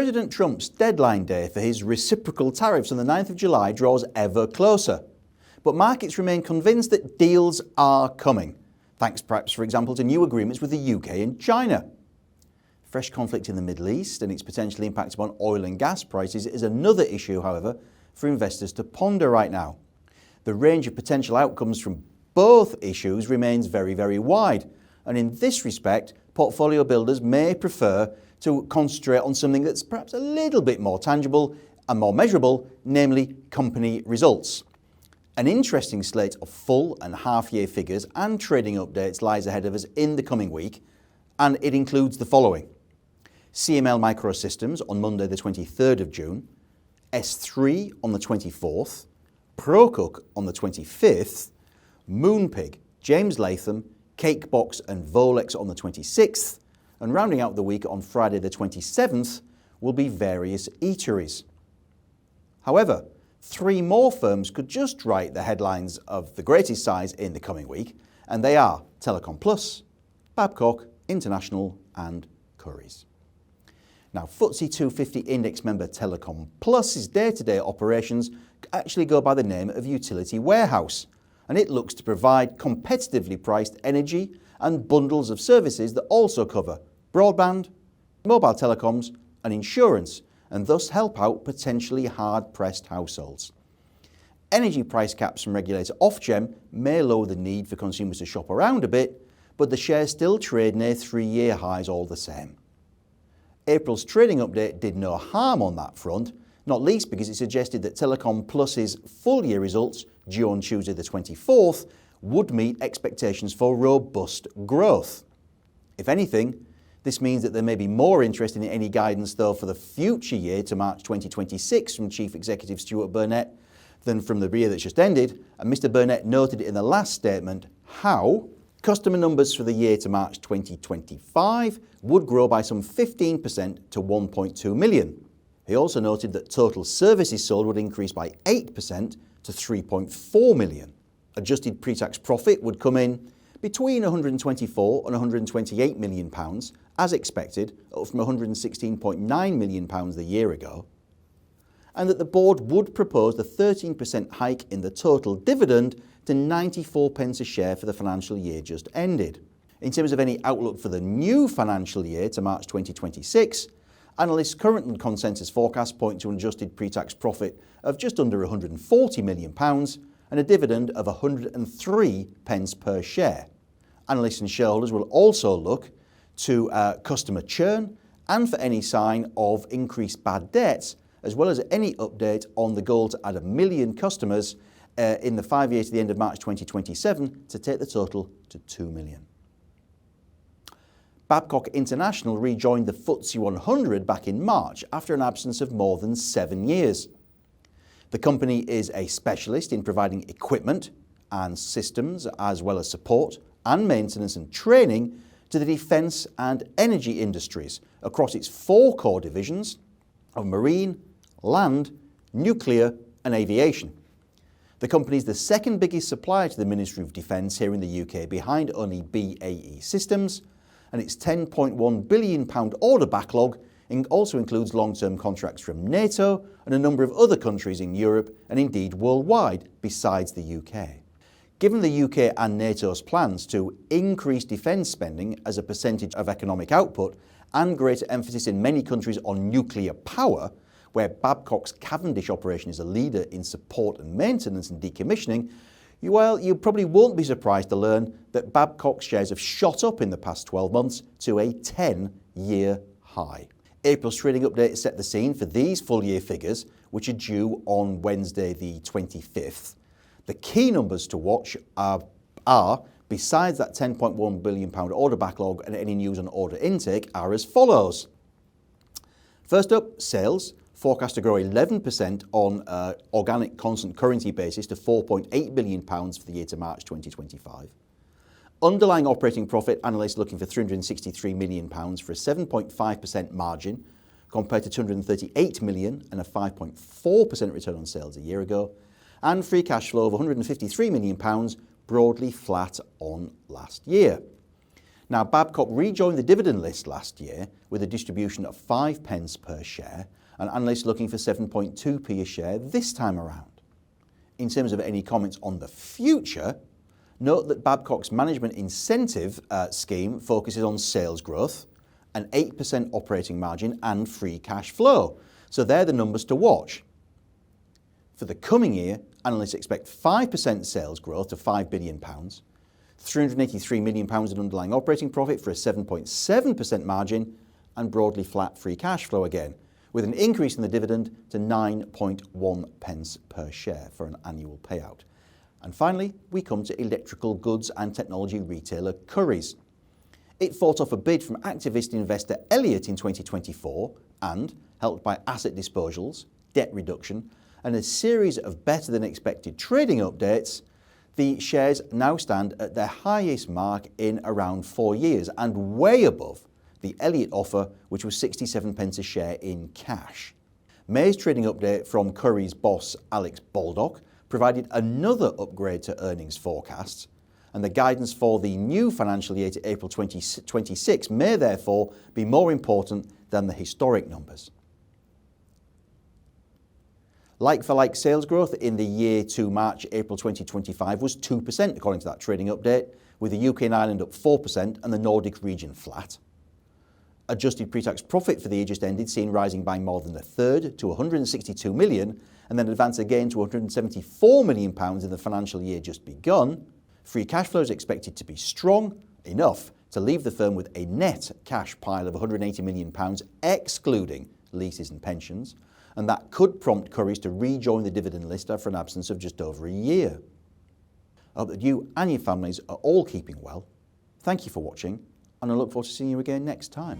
President Trump's deadline day for his reciprocal tariffs on the 9th of July draws ever closer. But markets remain convinced that deals are coming, thanks perhaps, for example, to new agreements with the UK and China. Fresh conflict in the Middle East and its potential impact upon oil and gas prices is another issue, however, for investors to ponder right now. The range of potential outcomes from both issues remains very, very wide, and in this respect, portfolio builders may prefer to concentrate on something that's perhaps a little bit more tangible and more measurable, namely company results. An interesting slate of full and half-year figures and trading updates lies ahead of us in the coming week, and it includes the following: CML Microsystems on Monday the 23rd of June, S3 on the 24th, ProCook on the 25th, Moonpig, James Latham, Cakebox and Volex on the 26th, and rounding out the week on Friday the 27th will be various eateries. However, three more firms could just write the headlines of the greatest size in the coming week, and they are Telecom Plus, Babcock International and CURY's. Now, FTSE 250 index member Telecom Plus's day-to-day operations actually go by the name of Utility Warehouse, and it looks to provide competitively priced energy and bundles of services that also cover broadband, mobile telecoms and insurance, and thus help out potentially hard-pressed households. Energy price caps from regulator Ofgem may lower the need for consumers to shop around a bit, but the shares still trade near three-year highs all the same. April's trading update did no harm on that front, not least because it suggested that Telecom Plus's full-year results, due on Tuesday the 24th, would meet expectations for robust growth. If anything, this means that there may be more interest in any guidance, though, for the future year to March 2026 from Chief Executive Stuart Burnett than from the year that's just ended, and Mr. Burnett noted in the last statement how customer numbers for the year to March 2025 would grow by some 15% to 1.2 million. He also noted that total services sold would increase by 8% to 3.4 million. Adjusted pre-tax profit would come in between £124 and £128 million, as expected, up from £116.9 million the year ago, and that the board would propose a 13% hike in the total dividend to 94p a share for the financial year just ended. In terms of any outlook for the new financial year to March 2026, analysts' current consensus forecasts point to an adjusted pre-tax profit of just under £140 million and a dividend of 103p per share. Analysts and shareholders will also look to customer churn and for any sign of increased bad debts, as well as any update on the goal to add 1 million customers in the 5 years to the end of March 2027 to take the total to 2 million. Babcock International rejoined the FTSE 100 back in March after an absence of more than 7 years. The company is a specialist in providing equipment and systems, as well as support and maintenance and training to the defence and energy industries across its 4 core divisions of marine, land, nuclear and aviation. The company is the second biggest supplier to the Ministry of Defence here in the UK, behind only BAE Systems, and its £10.1 billion order backlog also includes long-term contracts from NATO and a number of other countries in Europe and indeed worldwide besides the UK. Given the UK and NATO's plans to increase defence spending as a percentage of economic output and greater emphasis in many countries on nuclear power, where Babcock's Cavendish operation is a leader in support and maintenance and decommissioning, you probably won't be surprised to learn that Babcock's shares have shot up in the past 12 months to a 10-year high. April's trading update set the scene for these full-year figures, which are due on Wednesday the 25th. The key numbers to watch are besides that £10.1 billion order backlog and any news on order intake, are as follows. First up, sales forecast to grow 11% on organic constant currency basis to £4.8 billion for the year to March 2025. Underlying operating profit, analysts looking for £363 million for a 7.5% margin compared to £238 million and a 5.4% return on sales a year ago, and free cash flow of £153 million, broadly flat on last year. Now, Babcock rejoined the dividend list last year with a distribution of 5 pence per share, and analysts looking for 7.2p a share this time around. In terms of any comments on the future, note that Babcock's management incentive scheme focuses on sales growth, an 8% operating margin and free cash flow. So they're the numbers to watch. For the coming year, analysts expect 5% sales growth to £5 billion, £383 million in underlying operating profit for a 7.7% margin, and broadly flat free cash flow again, with an increase in the dividend to 9.1 pence per share for an annual payout. And finally, we come to electrical goods and technology retailer CURY's. It fought off a bid from activist investor Elliott in 2024 and, helped by asset disposals, debt reduction, and a series of better than expected trading updates, the shares now stand at their highest mark in around 4 years and way above the Elliott offer, which was 67 pence a share in cash. May's trading update from CURY's boss Alex Baldock provided another upgrade to earnings forecasts, and the guidance for the new financial year to April 2026 may therefore be more important than the historic numbers. Like-for-like sales growth in the year to March-April 2025 was 2% according to that trading update, with the UK and Ireland up 4% and the Nordic region flat. Adjusted pre-tax profit for the year just ended seen rising by more than a third to £162 million, and then advance again to £174 million in the financial year just begun. Free cash flow is expected to be strong enough to leave the firm with a net cash pile of £180 million excluding leases and pensions, and that could prompt CURY's to rejoin the dividend list after an absence of just over a year. I hope that you and your families are all keeping well. Thank you for watching, and I look forward to seeing you again next time.